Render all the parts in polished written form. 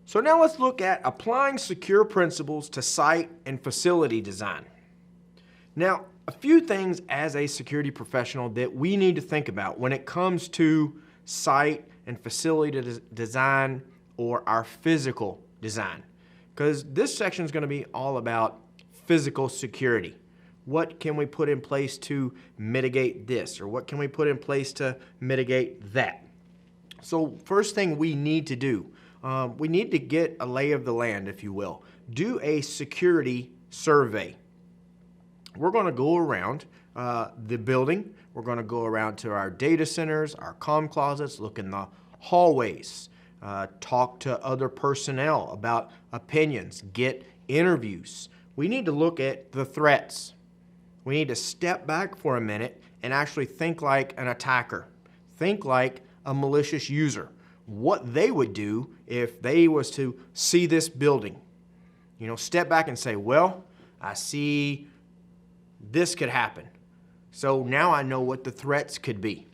So now let's look at applying secure principles to site and facility design. Now, a few things as a security professional that we need to think about when it comes to site and facility design or our physical design. Because this section is going to be all about physical security. What can we put in place to mitigate this, or what can we put in place to mitigate that? So first thing we need to do, we need to get a lay of the land, if you will. Do a security survey. We're going to go around the building. We're going to go around to our data centers, our comm closets, look in the hallways, talk to other personnel about opinions, get interviews. We need to look at the threats. We need to step back for a minute and actually think like an attacker. Think like a malicious user. What they would do if they was to see this building. You know, step back and say, well, I see this could happen. So now I know what the threats could be,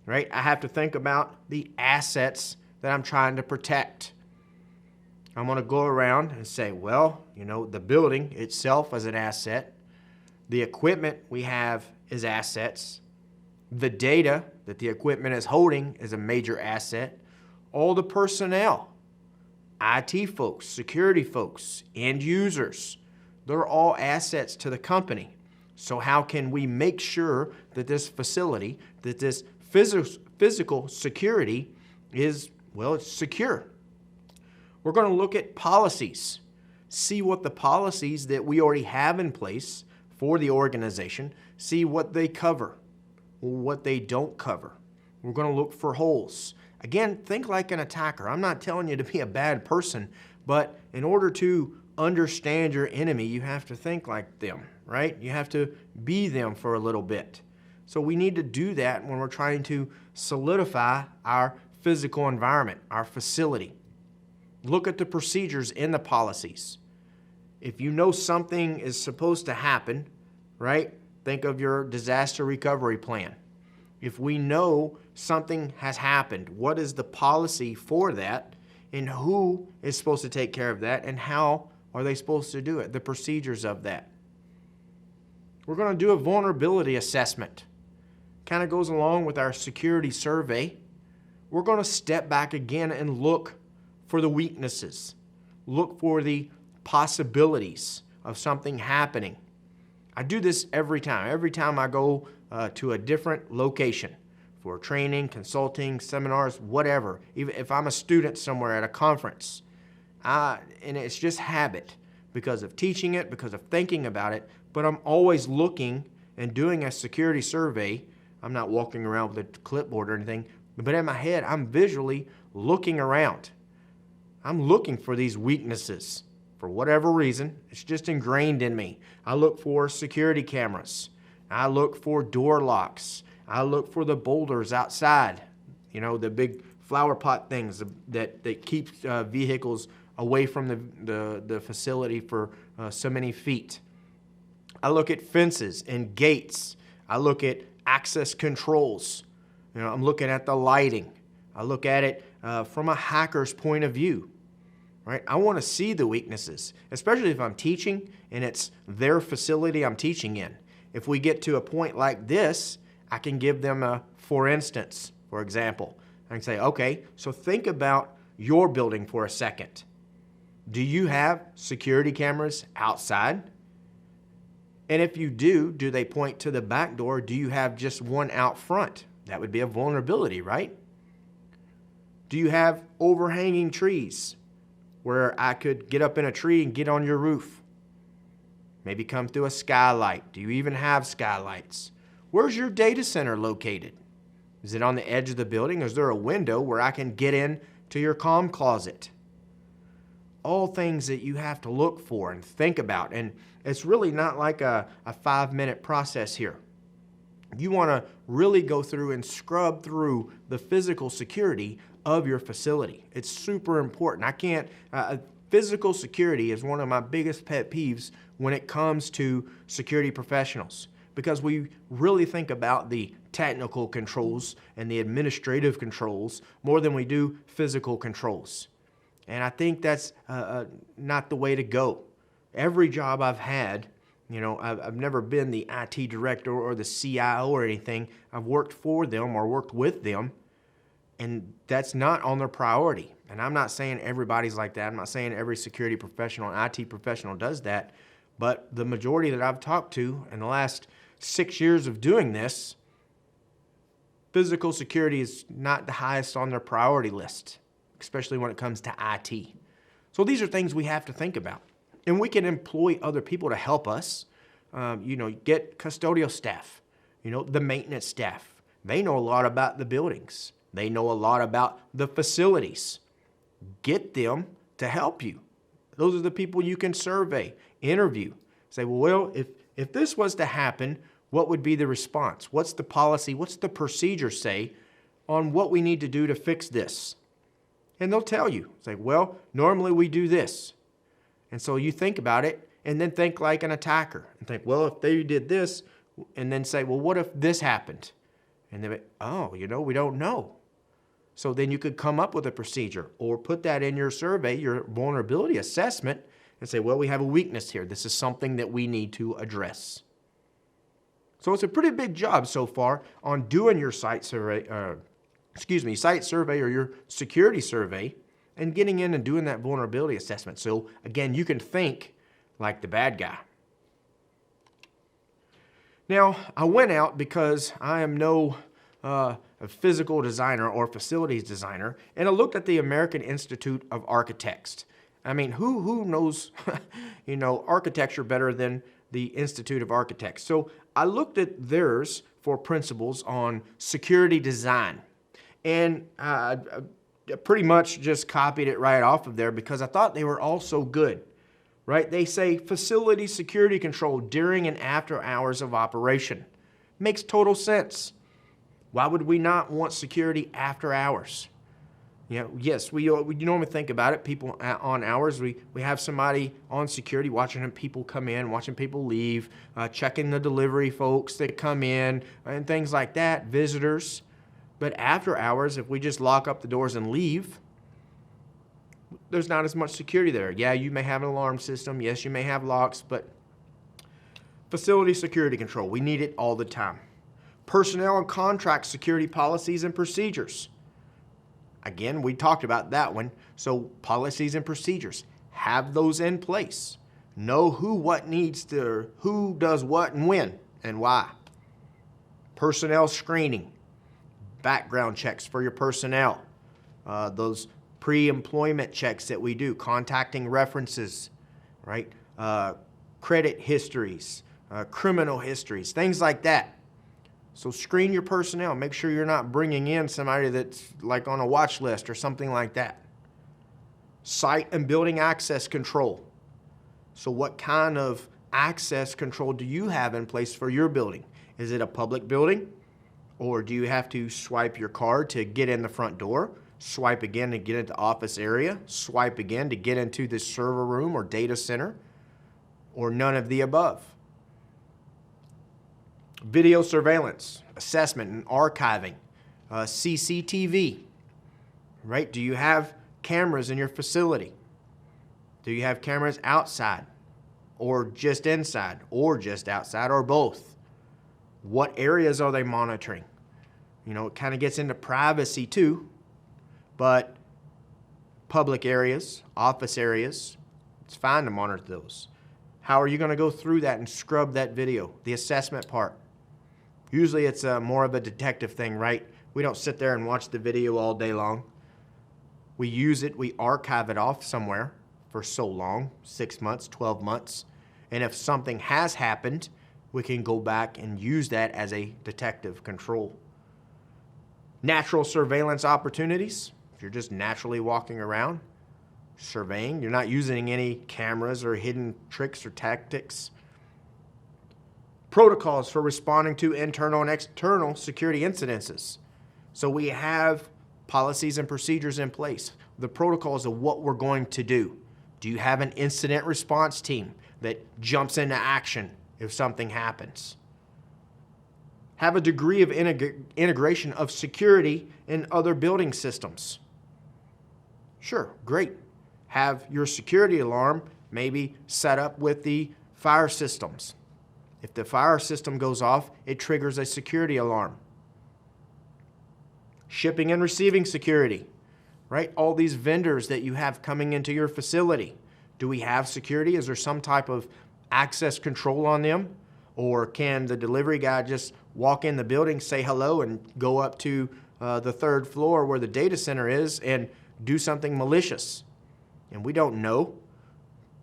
right? I have to think about the assets that I'm trying to protect. I'm going to go around and say, well, you know, the building itself is an asset. The equipment we have is assets. The data that the equipment is holding is a major asset. All the personnel, IT folks, security folks, end users, they're all assets to the company. So how can we make sure that this facility, that this physical security is, well, it's secure? We're going to look at policies, see what the policies that we already have in place for the organization, see what they cover, what they don't cover. We're going to look for holes. Again, think like an attacker. I'm not telling you to be a bad person, but in order to understand your enemy, you have to think like them, right? You have to be them for a little bit. So we need to do that when we're trying to solidify our physical environment, our facility. Look at the procedures in the policies. If you know something is supposed to happen, right? Think of your disaster recovery plan. If we know something has happened, what is the policy for that, and who is supposed to take care of that, and how are they supposed to do it, the procedures of that. We're going to do a vulnerability assessment. Kind of goes along with our security survey. We're going to step back again and look for the weaknesses. Look for the possibilities of something happening. I do this every time. Every time I go to a different location for training, consulting, seminars, whatever. Even if I'm a student somewhere at a conference, and it's just habit because of teaching it, because of thinking about it, but I'm always looking and doing a security survey. I'm not walking around with a clipboard or anything, but in my head, I'm visually looking around. I'm looking for these weaknesses. For whatever reason, it's just ingrained in me. I look for security cameras. I look for door locks. I look for the boulders outside, you know, the big flower pot things that keep vehicles away from the facility for so many feet. I look at fences and gates. I look at access controls. You know, I'm looking at the lighting. I look at it from a hacker's point of view. Right? I want to see the weaknesses, especially if I'm teaching and it's their facility I'm teaching in. If we get to a point like this, I can give them a for instance, for example. I can say, okay, so think about your building for a second. Do you have security cameras outside? And if you do they point to the back door? Do you have just one out front? That would be a vulnerability, right? Do you have overhanging trees where I could get up in a tree and get on your roof? Maybe come through a skylight. Do you even have skylights? Where's your data center located? Is it on the edge of the building? Is there a window where I can get in to your comm closet? All things that you have to look for and think about. And it's really not like a 5-minute process here. You want to really go through and scrub through the physical security of your facility. It's super important. Physical security is one of my biggest pet peeves when it comes to security professionals, because we really think about the technical controls and the administrative controls more than we do physical controls. And I think that's not the way to go. Every job I've had, I've never been the IT director or the CIO or anything. I've worked for them or worked with them, and that's not on their priority. And I'm not saying everybody's like that. I'm not saying every security professional and IT professional does that. But the majority that I've talked to in the last 6 years of doing this, physical security is not the highest on their priority list, especially when it comes to IT. So these are things we have to think about. And we can employ other people to help us. Get custodial staff, the maintenance staff. They know a lot about the buildings. They know a lot about the facilities. Get them to help you. Those are the people you can survey, interview. Say, well, if this was to happen, what would be the response? What's the policy? What's the procedure say on what we need to do to fix this? And they'll tell you. Say, well, normally we do this. And so you think about it and then think like an attacker and think, well, if they did this, and then say, well, what if this happened? And they're, we don't know. So then you could come up with a procedure or put that in your survey, your vulnerability assessment, and say, well, we have a weakness here. This is something that we need to address. So it's a pretty big job so far on doing your site survey or your security survey and getting in and doing that vulnerability assessment. So again, you can think like the bad guy. Now, I went out because I am no a physical designer or facilities designer, and I looked at the American Institute of Architects. I mean, who knows, architecture better than the Institute of Architects? So I looked at theirs for principles on security design, and I pretty much just copied it right off of there because I thought they were all so good, right? They say facility security control during and after hours of operation. Makes total sense. Why would we not want security after hours? Yes, we normally think about it. People on hours, we have somebody on security watching people come in, watching people leave, checking the delivery folks that come in, and things like that, visitors. But after hours, if we just lock up the doors and leave, there's not as much security there. Yeah, you may have an alarm system. Yes, you may have locks, but facility security control, we need it all the time. Personnel and contract security policies and procedures. Again, we talked about that one. So policies and procedures, have those in place. Know who does what and when and why. Personnel screening, background checks for your personnel. Those pre-employment checks that we do, contacting references, right? Credit histories, criminal histories, things like that. So screen your personnel. Make sure you're not bringing in somebody that's like on a watch list or something like that. Site and building access control. So what kind of access control do you have in place for your building? Is it a public building? Or do you have to swipe your card to get in the front door? Swipe again to get into the office area? Swipe again to get into the server room or data center? Or none of the above? Video surveillance, assessment and archiving, CCTV, right? Do you have cameras in your facility? Do you have cameras outside or just inside or just outside or both? What areas are they monitoring? It kind of gets into privacy too, but public areas, office areas, it's fine to monitor those. How are you going to go through that and scrub that video? The assessment part. Usually it's more of a detective thing, right? We don't sit there and watch the video all day long. We use it, we archive it off somewhere for so long, 6 months, 12 months. And if something has happened, we can go back and use that as a detective control. Natural surveillance opportunities. If you're just naturally walking around, surveying, you're not using any cameras or hidden tricks or tactics. Protocols for responding to internal and external security incidences. So we have policies and procedures in place. The protocols of what we're going to do. Do you have an incident response team that jumps into action if something happens? Have a degree of integration of security in other building systems. Sure, great. have your security alarm maybe set up with the fire systems. If the fire system goes off, it triggers a security alarm. Shipping and receiving security, right? All these vendors that you have coming into your facility. Do we have security? Is there some type of access control on them? Or can the delivery guy just walk in the building, say hello, and go up to the third floor where the data center is and do something malicious? And we don't know.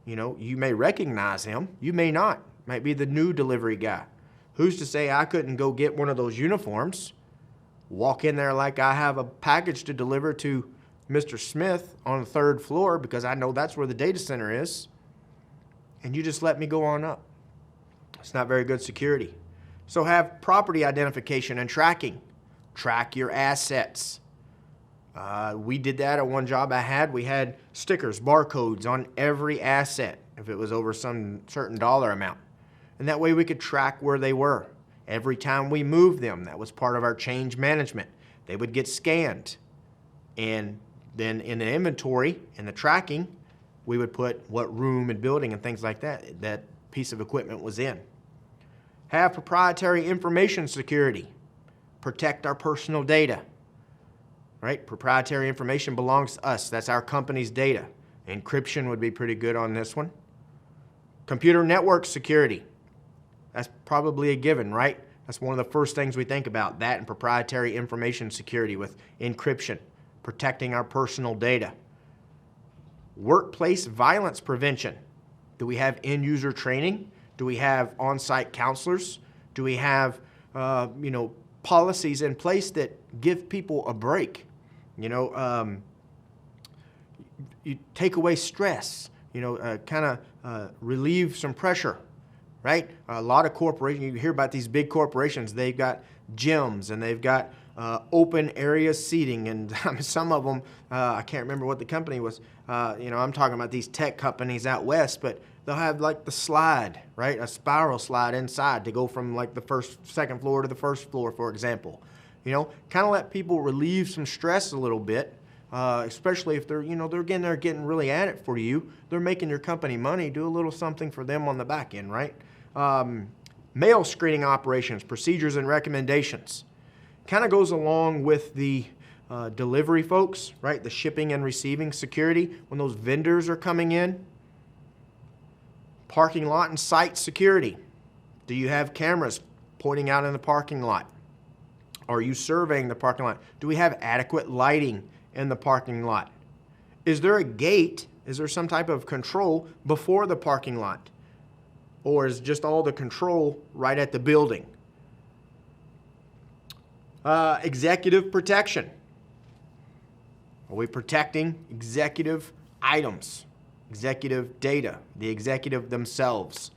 You know, you may recognize him. You may not. Might be the new delivery guy. Who's to say I couldn't go get one of those uniforms, walk in there like I have a package to deliver to Mr. Smith on the third floor because I know that's where the data center is, and you just let me go on up. It's not very good security. So have property identification and tracking. Track your assets. We did that at one job I had. We had stickers, barcodes on every asset if it was over some certain dollar amount. And that way we could track where they were. Every time we moved them, that was part of our change management. They would get scanned. And then in the inventory and the tracking, we would put what room and building and things like that that piece of equipment was in. Have proprietary information security. Protect our personal data. Right? Proprietary information belongs to us. That's our company's data. Encryption would be pretty good on this one. Computer network security. That's probably a given, right? That's one of the first things we think about, that and proprietary information security with encryption, protecting our personal data. Workplace violence prevention. Do we have end-user training? Do we have on-site counselors? Do we have, policies in place that give people a break? You take away stress, relieve some pressure, right? A lot of corporations, you hear about these big corporations, they've got gyms and they've got open area seating, and some of them, I can't remember what the company was, I'm talking about these tech companies out west, but they'll have like the slide, right? A spiral slide inside to go from like the second floor to the first floor, for example. Kind of let people relieve some stress a little bit, especially if they're getting really at it for you. They're making your company money. Do a little something for them on the back end, right? Mail screening operations, procedures and recommendations. Kind of goes along with the delivery folks, right? The shipping and receiving security when those vendors are coming in. Parking lot and site security. Do you have cameras pointing out in the parking lot? Are you surveying the parking lot? Do we have adequate lighting in the parking lot? Is there a gate? Is there some type of control before the parking lot? Or is just all the control right at the building? Executive protection. Are we protecting executive items, executive data, the executive themselves?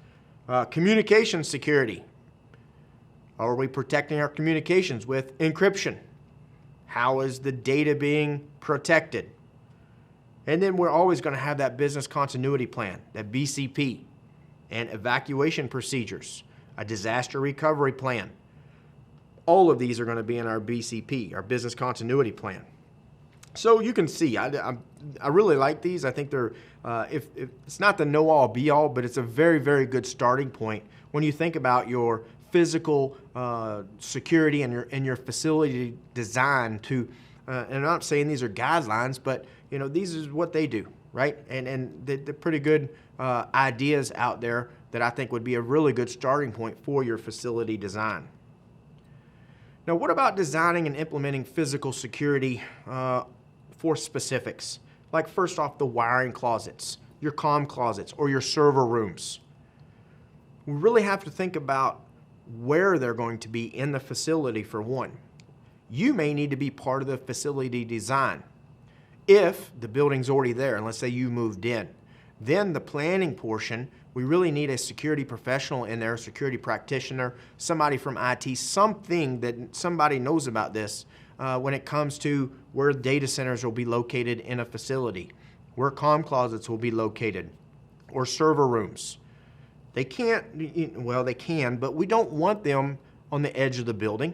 Communication security. Are we protecting our communications with encryption? How is the data being protected? And then we're always going to have that business continuity plan, that BCP, and evacuation procedures, a disaster recovery plan. All of these are going to be in our BCP, our business continuity plan. So you can see, I really like these. I think they're, if it's not the know-all, be-all, but it's a very, very good starting point when you think about your physical security and your facility design to, and I'm not saying these are guidelines, but these is what they do, right? And they're pretty good ideas out there that I think would be a really good starting point for your facility design. Now, what about designing and implementing physical security for specifics? Like first off, the wiring closets, your comm closets, or your server rooms. We really have to think about where they're going to be in the facility for one. You may need to be part of the facility design. If the building's already there, and let's say you moved in, then the planning portion, we really need a security professional in there, a security practitioner, somebody from IT, something that somebody knows about this when it comes to where data centers will be located in a facility, where comm closets will be located, or server rooms. They can't, well, they can, but we don't want them on the edge of the building.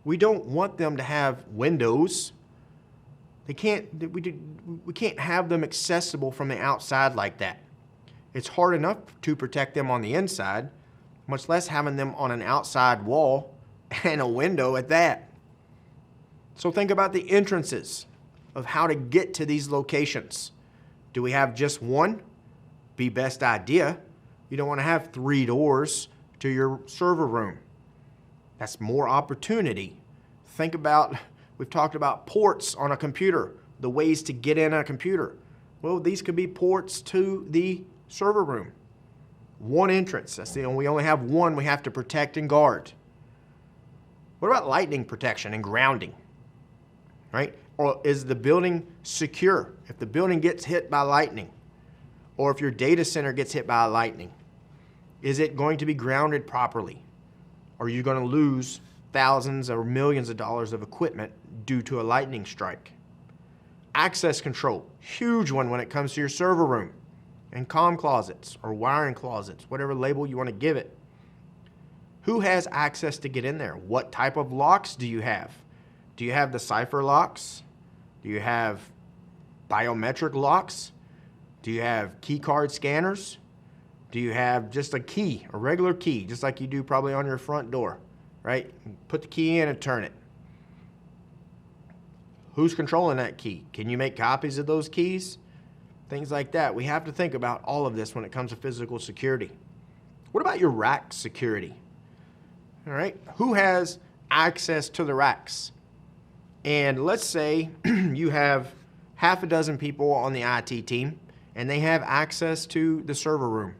We don't want them to have windows. We can't have them accessible from the outside like that. It's hard enough to protect them on the inside, much less having them on an outside wall and a window at that. So think about the entrances of how to get to these locations. Do we have just one? Be best idea. You don't want to have 3 doors to your server room. That's more opportunity. Think about, we've talked about ports on a computer, the ways to get in a computer. Well, these could be ports to the server room. One entrance, we only have one we have to protect and guard. What about lightning protection and grounding, right? Or is the building secure? If the building gets hit by lightning, or if your data center gets hit by lightning, is it going to be grounded properly? Or are you going to lose thousands or millions of dollars of equipment due to a lightning strike? Access control, huge one when it comes to your server room and comm closets or wiring closets, whatever label you want to give it. Who has access to get in there? What type of locks do you have? Do you have the cipher locks? Do you have biometric locks? Do you have key card scanners? Do you have just a key, a regular key, just like you do probably on your front door, right? Put the key in and turn it. Who's controlling that key? Can you make copies of those keys? Things like that. We have to think about all of this when it comes to physical security. What about your rack security? All right, who has access to the racks? And let's say you have half a dozen people on the IT team and they have access to the server room.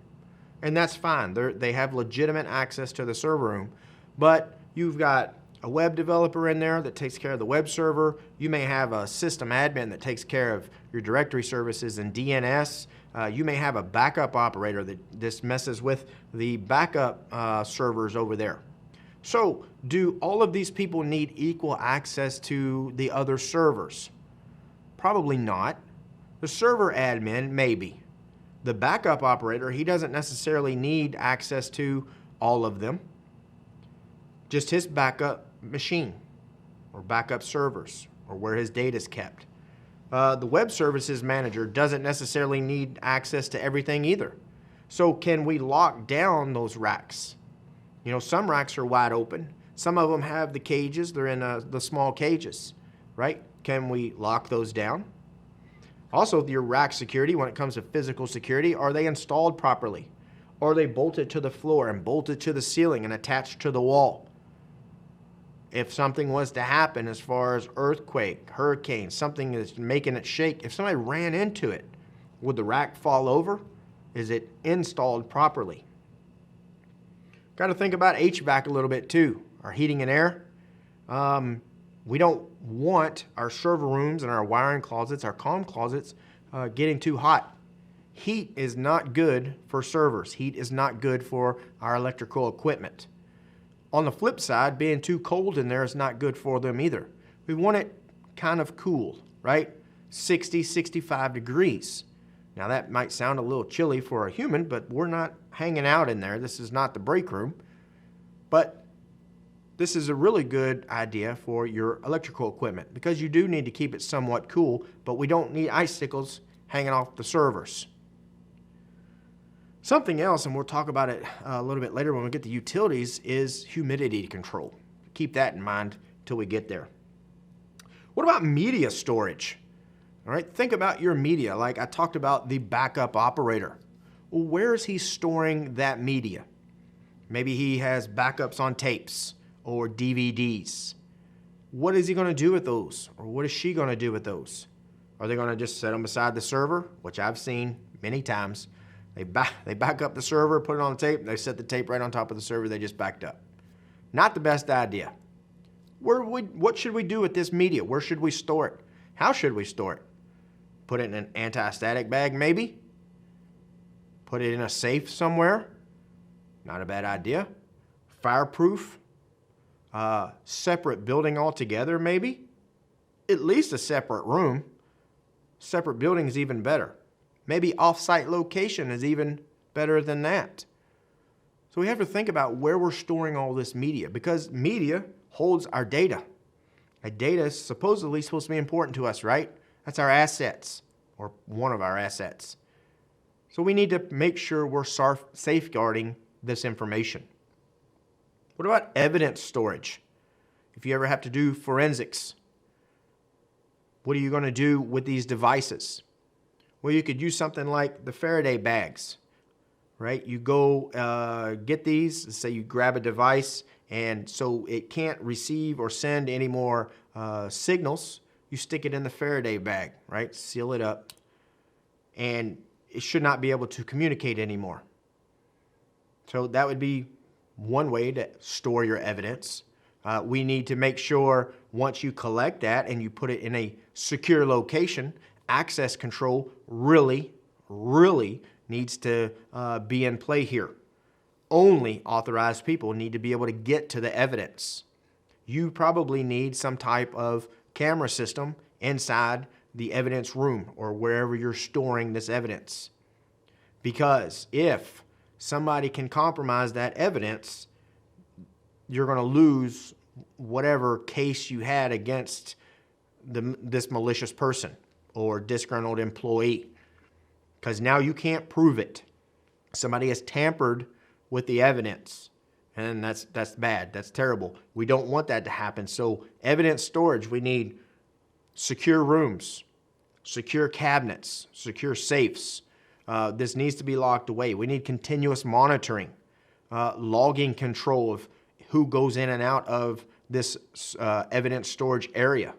And that's fine. They have legitimate access to the server room. But you've got a web developer in there that takes care of the web server. You may have a system admin that takes care of your directory services and DNS. You may have a backup operator that just messes with the backup servers over there. So, do all of these people need equal access to the other servers? Probably not. The server admin, maybe. The backup operator, he doesn't necessarily need access to all of them. Just his backup machine or backup servers or where his data is kept. The web services manager doesn't necessarily need access to everything either. So can we lock down those racks? You know, some racks are wide open. Some of them have the cages. They're in the small cages, right? Can we lock those down? Also, your rack security, when it comes to physical security, are they installed properly? Are they bolted to the floor and bolted to the ceiling and attached to the wall? If something was to happen as far as earthquake, hurricane, something that's making it shake, if somebody ran into it, would the rack fall over? Is it installed properly? Got to think about HVAC a little bit too, our heating and air. We don't want our server rooms and our wiring closets, our comm closets, getting too hot. Heat is not good for servers. Heat is not good for our electrical equipment. On the flip side, being too cold in there is not good for them either. We want it kind of cool, right? 60, 65 degrees. Now that might sound a little chilly for a human, but we're not hanging out in there. This is not the break room. But this is a really good idea for your electrical equipment because you do need to keep it somewhat cool, but we don't need icicles hanging off the servers. Something else, and we'll talk about it a little bit later when we get to utilities, is humidity control. Keep that in mind till we get there. What about media storage? All right, think about your media. Like I talked about the backup operator. Well, where is he storing that media? Maybe he has backups on tapes or DVDs. What is he going to do with those? Or what is she going to do with those? Are they going to just set them beside the server, which I've seen many times? They back up the server, put it on the tape, and they set the tape right on top of the server they just backed up. Not the best idea. What should we do with this media? Where should we store it? How should we store it? Put it in an anti-static bag, maybe? Put it in a safe somewhere? Not a bad idea. Fireproof? Separate building altogether, maybe? At least a separate room. Separate building is even better. Maybe off-site location is even better than that. So we have to think about where we're storing all this media because media holds our data. Our data is supposedly supposed to be important to us, right? That's our assets, or one of our assets. So we need to make sure we're safeguarding this information. What about evidence storage? If you ever have to do forensics, what are you going to do with these devices? Well, you could use something like the Faraday bags, right? You go get these, say you grab a device, and so it can't receive or send any more signals. You stick it in the Faraday bag, right? Seal it up, and it should not be able to communicate anymore. So that would be one way to store your evidence. We need to make sure once you collect that and you put it in a secure location, access control really needs to be in play here. Only authorized people need to be able to get to the evidence. You probably need some type of camera system inside the evidence room or wherever you're storing this evidence. Because if somebody can compromise that evidence, you're going to lose whatever case you had against this malicious person or disgruntled employee. Because now you can't prove it. Somebody has tampered with the evidence. And that's bad. That's terrible. We don't want that to happen. So evidence storage, we need secure rooms, secure cabinets, secure safes. This needs to be locked away. We need continuous monitoring, logging control of who goes in and out of this evidence storage area.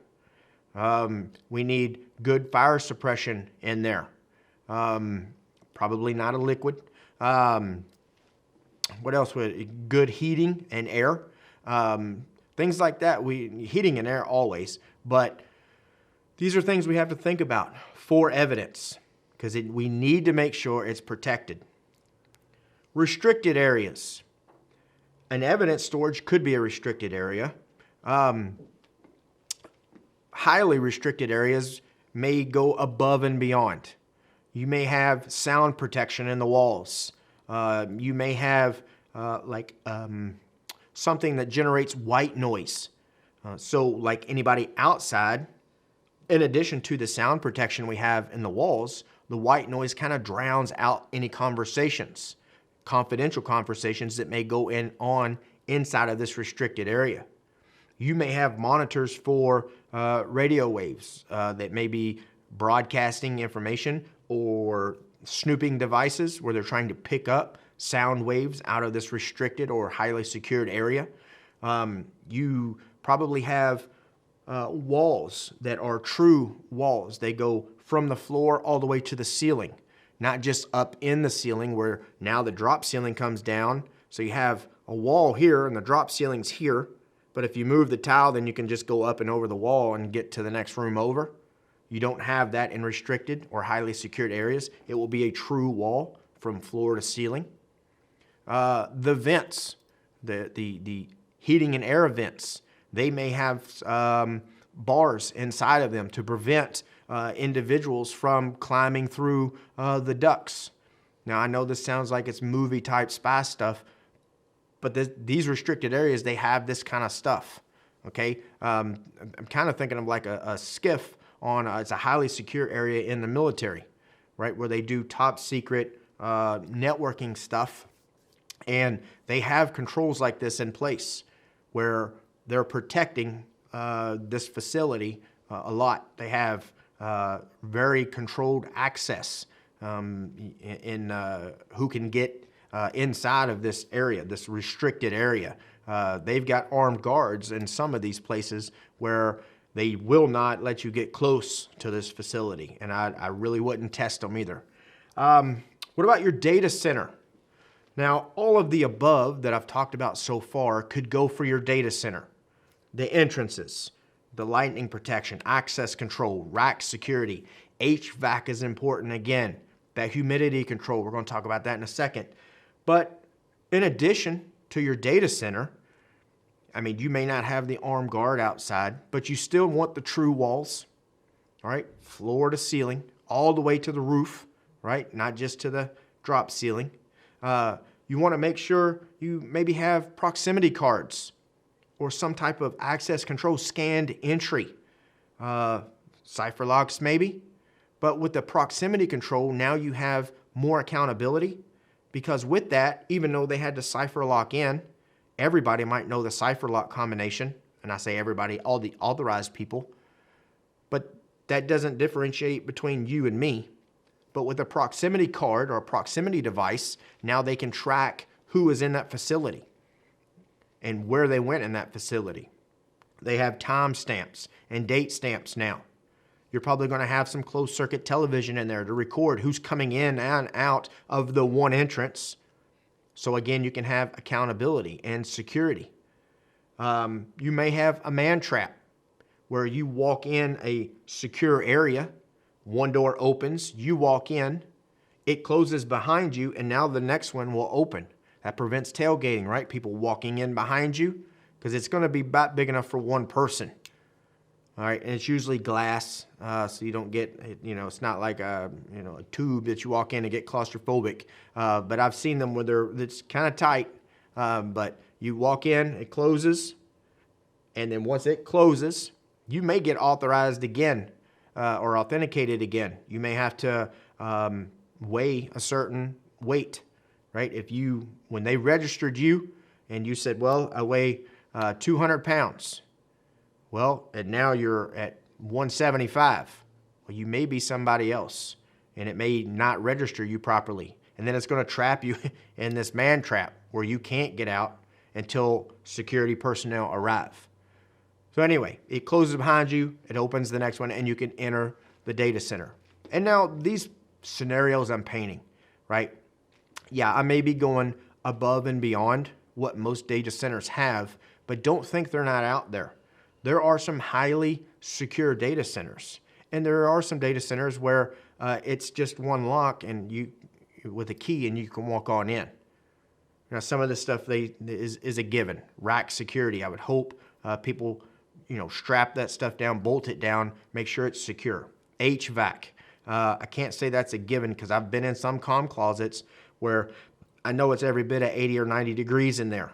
We need good fire suppression in there. Probably not a liquid. What else? Good heating and air. Things like that. Heating and air always. But these are things we have to think about for evidence because we need to make sure it's protected. Restricted areas. An evidence storage could be a restricted area. Highly restricted areas may go above and beyond. You may have sound protection in the walls. You may have something that generates white noise. So like anybody outside, in addition to the sound protection we have in the walls, the white noise kind of drowns out any conversations, confidential conversations that may go on inside of this restricted area. You may have monitors for radio waves that may be broadcasting information or snooping devices where they're trying to pick up sound waves out of this restricted or highly secured area. You probably have walls that are true walls. They go from the floor all the way to the ceiling, not just up in the ceiling where now the drop ceiling comes down. So you have a wall here and the drop ceiling's here. But if you move the tile, then you can just go up and over the wall and get to the next room over. You don't have that in restricted or highly secured areas. It will be a true wall from floor to ceiling. The vents, the heating and air vents, they may have bars inside of them to prevent individuals from climbing through the ducts. Now, I know this sounds like it's movie-type spy stuff, but these restricted areas, they have this kind of stuff, okay? I'm kind of thinking of like a skiff on, it's a highly secure area in the military, right, where they do top secret networking stuff, and they have controls like this in place where they're protecting this facility a lot. They have very controlled access in who can get inside of this area, this restricted area. They've got armed guards in some of these places where they will not let you get close to this facility, and I really wouldn't test them either. What about your data center? Now, all of the above that I've talked about so far could go for your data center. The entrances, the lightning protection, access control, rack security, HVAC is important again. That humidity control, we're going to talk about that in a second. But in addition to your data center, I mean, you may not have the armed guard outside, but you still want the true walls, all right, floor to ceiling, all the way to the roof, right, not just to the drop ceiling. You want to make sure you maybe have proximity cards or some type of access control scanned entry. cipher locks maybe. But with the proximity control, now you have more accountability, because with that, even though they had to cipher lock in, everybody might know the cipher lock combination. And I say everybody, all the authorized people. But that doesn't differentiate between you and me. But with a proximity card or a proximity device, now they can track who is in that facility and where they went in that facility. They have time stamps and date stamps now. You're probably going to have some closed circuit television in there to record who's coming in and out of the one entrance. So again, you can have accountability and security. You may have a man trap where you walk in a secure area, one door opens, you walk in, it closes behind you, and now the next one will open. That prevents tailgating, right? People walking in behind you, because it's going to be about big enough for one person. All right, and it's usually glass, so you don't get, it's not like a tube that you walk in and get claustrophobic. But I've seen them where it's kind of tight, but you walk in, it closes, and then once it closes, you may get authorized again or authenticated again. You may have to weigh a certain weight, right? When they registered you and you said, well, I weigh 200 pounds. Well, and now you're at 175. Well, you may be somebody else, and it may not register you properly. And then it's going to trap you in this man trap where you can't get out until security personnel arrive. So anyway, it closes behind you, it opens the next one, and you can enter the data center. And now these scenarios I'm painting, right? Yeah, I may be going above and beyond what most data centers have, but don't think they're not out there. There are some highly secure data centers, and there are some data centers where it's just one lock and you with a key and you can walk on in. Now, some of this stuff is a given. Rack security, I would hope people strap that stuff down, bolt it down, make sure it's secure. HVAC, I can't say that's a given because I've been in some comm closets where I know it's every bit of 80 or 90 degrees in there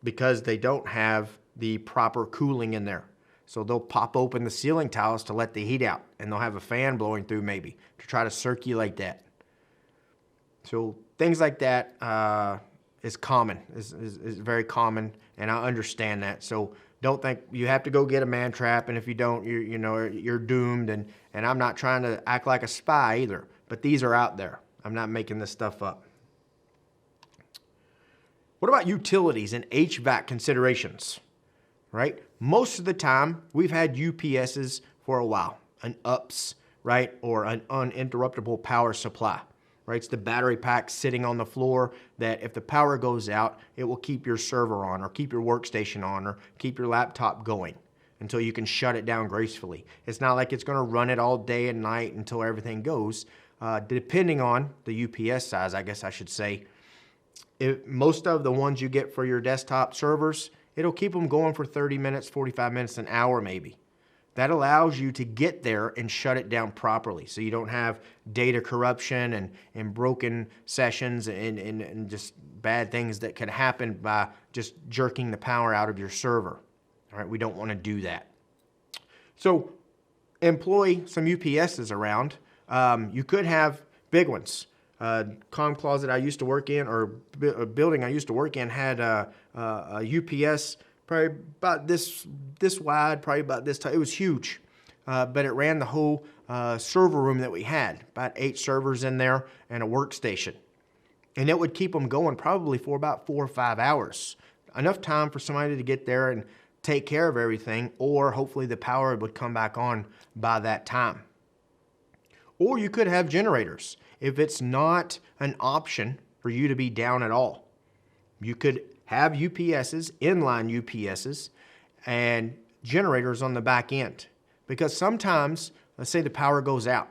because they don't have the proper cooling in there. So they'll pop open the ceiling tiles to let the heat out, and they'll have a fan blowing through maybe to try to circulate that. So things like that is common, is very common, and I understand that. So don't think you have to go get a man trap, and if you don't, you're doomed. And I'm not trying to act like a spy either, but these are out there. I'm not making this stuff up. What about utilities and HVAC considerations? Right? Most of the time, we've had UPSs for a while, an UPS, right? Or an uninterruptible power supply, right? It's the battery pack sitting on the floor that if the power goes out, it will keep your server on or keep your workstation on or keep your laptop going until you can shut it down gracefully. It's not like it's going to run it all day and night until everything goes. Depending on the UPS size, I guess I should say, most of the ones you get for your desktop servers, it'll keep them going for 30 minutes, 45 minutes, an hour maybe. That allows you to get there and shut it down properly so you don't have data corruption and broken sessions and just bad things that could happen by just jerking the power out of your server. All right, we don't want to do that. So employ some UPSs around. You could have big ones. Comm closet I used to work in, or a building I used to work in, had a UPS probably about this wide, probably about this tall. It was huge, but it ran the whole server room that we had, about 8 servers in there and a workstation. And it would keep them going probably for about 4 or 5 hours. Enough time for somebody to get there and take care of everything, or hopefully the power would come back on by that time. Or you could have generators. If it's not an option for you to be down at all, you could have UPSs, inline UPSs, and generators on the back end. Because sometimes, let's say the power goes out.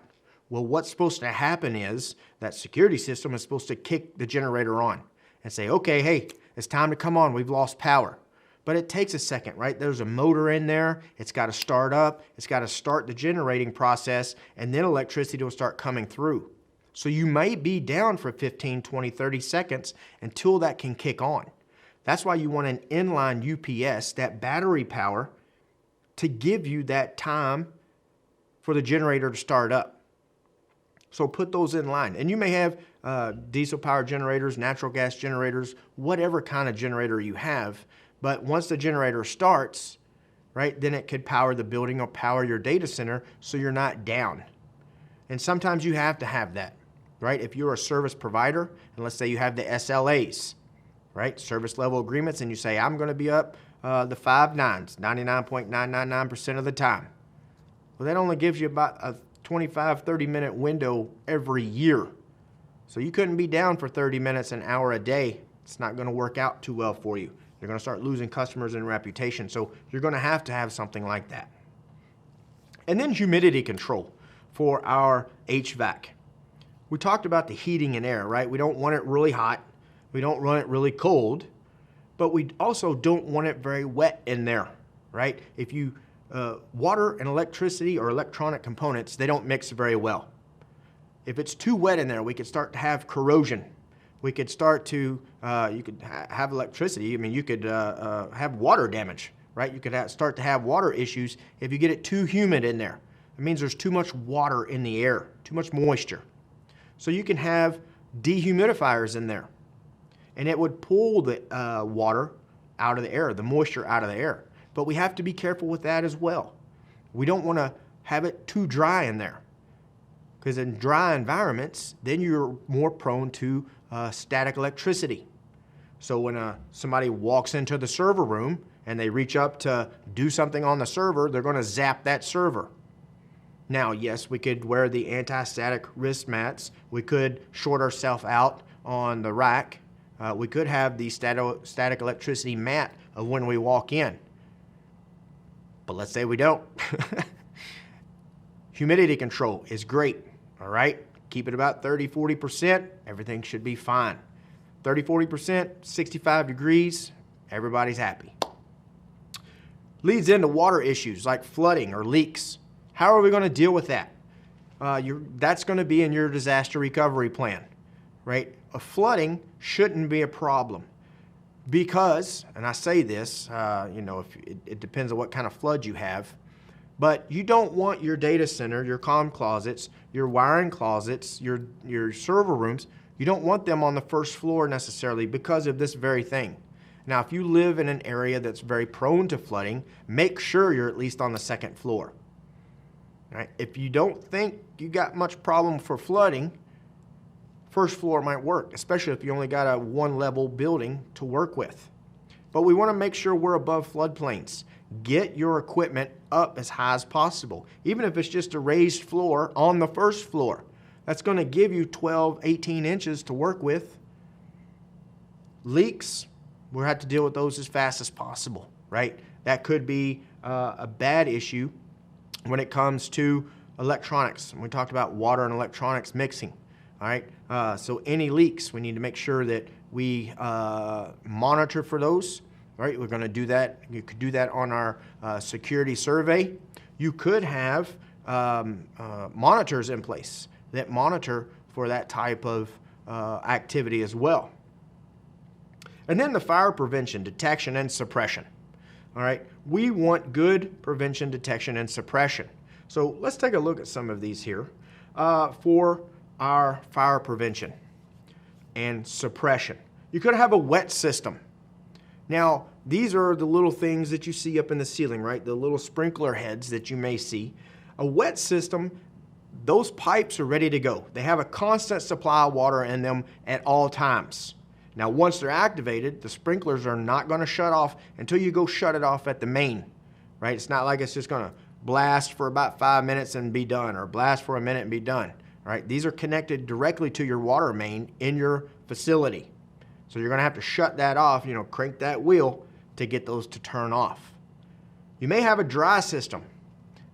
Well, what's supposed to happen is that security system is supposed to kick the generator on and say, okay, hey, it's time to come on. We've lost power. But it takes a second, right? There's a motor in there. It's got to start up. It's got to start the generating process, and then electricity will start coming through. So you may be down for 15, 20, 30 seconds until that can kick on. That's why you want an inline UPS, that battery power, to give you that time for the generator to start up. So put those in line. And you may have diesel power generators, natural gas generators, whatever kind of generator you have. But once the generator starts, right, then it could power the building or power your data center so you're not down. And sometimes you have to have that, right? If you're a service provider, and let's say you have the SLAs, right, service level agreements, and you say, I'm going to be up the 5 nines, 99.999% of the time. Well, that only gives you about a 25, 30-minute window every year. So you couldn't be down for 30 minutes, an hour a day. It's not going to work out too well for you. You're going to start losing customers and reputation. So you're going to have something like that. And then humidity control for our HVAC. We talked about the heating and air, right? We don't want it really hot. We don't want it really cold. But we also don't want it very wet in there, right? If you water and electricity or electronic components, they don't mix very well. If it's too wet in there, we could start to have corrosion. We could start to, you could have electricity. I mean, you could have water damage, right? You could start to have water issues if you get it too humid in there. It means there's too much water in the air, too much moisture. So you can have dehumidifiers in there, and it would pull the water out of the air, the moisture out of the air. But we have to be careful with that as well. We don't want to have it too dry in there, because in dry environments, then you're more prone to static electricity. So when somebody walks into the server room and they reach up to do something on the server, they're going to zap that server. Now, yes, we could wear the anti-static wrist mats. We could short ourselves out on the rack. We could have the static electricity mat of when we walk in. But let's say we don't. Humidity control is great, all right? Keep it about 30, 40%, everything should be fine. 30, 40%, 65 degrees, everybody's happy. Leads into water issues like flooding or leaks. How are we going to deal with that? That's going to be in your disaster recovery plan, right? A flooding shouldn't be a problem. Because, and I say this, it depends on what kind of flood you have, but you don't want your data center, your comm closets, your wiring closets, your server rooms, you don't want them on the first floor necessarily because of this very thing. Now, if you live in an area that's very prone to flooding, make sure you're at least on the second floor. Right? If you don't think you got much problem for flooding, first floor might work, especially if you only got a one-level building to work with. But we want to make sure we're above floodplains. Get your equipment up as high as possible, even if it's just a raised floor on the first floor. That's going to give you 12, 18 inches to work with. Leaks, we'll have to deal with those as fast as possible, right? That could be a bad issue when it comes to electronics. And we talked about water and electronics mixing. All right, so any leaks, we need to make sure that we monitor for those. All right, we're going to do that. You could do that on our security survey. You could have monitors in place that monitor for that type of activity as well. And then the fire prevention, detection, and suppression. All right, we want good prevention, detection, and suppression. So let's take a look at some of these here for our fire prevention and suppression. You could have a wet system. Now, these are the little things that you see up in the ceiling, right? The little sprinkler heads that you may see. A wet system, those pipes are ready to go. They have a constant supply of water in them at all times. Now, once they're activated, the sprinklers are not going to shut off until you go shut it off at the main, right? It's not like it's just going to blast for about 5 minutes and be done, or blast for a minute and be done. Right? These are connected directly to your water main in your facility. So you're going to have to shut that off, crank that wheel to get those to turn off. You may have a dry system.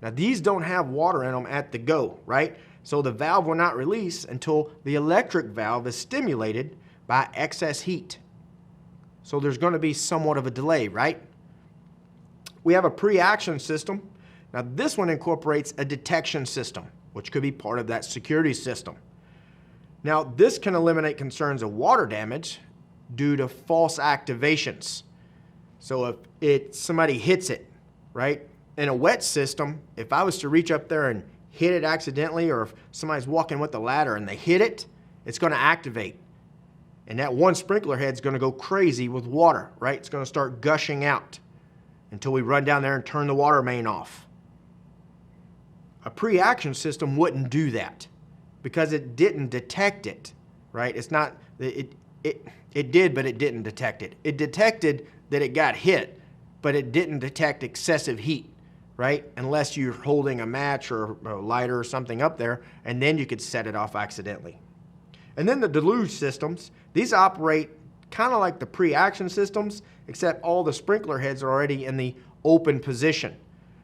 Now, these don't have water in them at the go, right? So the valve will not release until the electric valve is stimulated by excess heat. So there's going to be somewhat of a delay, right? We have a pre-action system. Now, this one incorporates a detection system, which could be part of that security system. Now, this can eliminate concerns of water damage due to false activations. So if somebody hits it, right? In a wet system, if I was to reach up there and hit it accidentally, or if somebody's walking with a ladder and they hit it, it's going to activate. And that one sprinkler head's going to go crazy with water, right? It's going to start gushing out until we run down there and turn the water main off. A pre-action system wouldn't do that because it didn't detect it, right? It's not, it did, but it didn't detect it. It detected that it got hit, but it didn't detect excessive heat, right? Unless you're holding a match or a lighter or something up there, and then you could set it off accidentally. And then the deluge systems, these operate kind of like the pre-action systems, except all the sprinkler heads are already in the open position.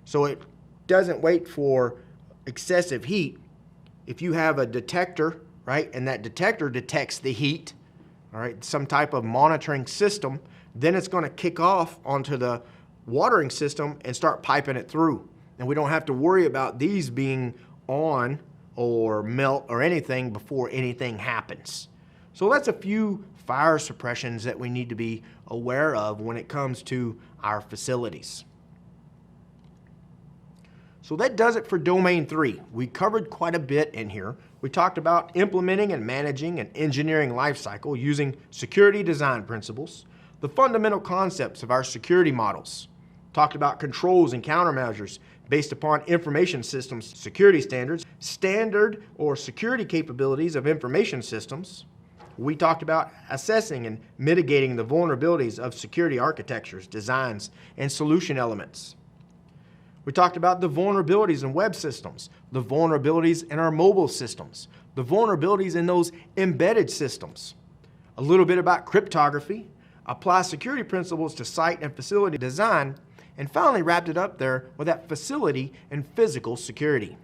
So it doesn't wait for excessive heat. If you have a detector, right, and that detector detects the heat, all right, some type of monitoring system, then it's going to kick off onto the watering system and start piping it through. And we don't have to worry about these being on or melt or anything before anything happens. So that's a few fire suppressions that we need to be aware of when it comes to our facilities. So that does it for Domain 3. We covered quite a bit in here. We talked about implementing and managing an engineering lifecycle using security design principles, the fundamental concepts of our security models, talked about controls and countermeasures based upon information systems security standards, standard or security capabilities of information systems. We talked about assessing and mitigating the vulnerabilities of security architectures, designs, and solution elements. We talked about the vulnerabilities in web systems, the vulnerabilities in our mobile systems, the vulnerabilities in those embedded systems, a little bit about cryptography, apply security principles to site and facility design, and finally wrapped it up there with that facility and physical security.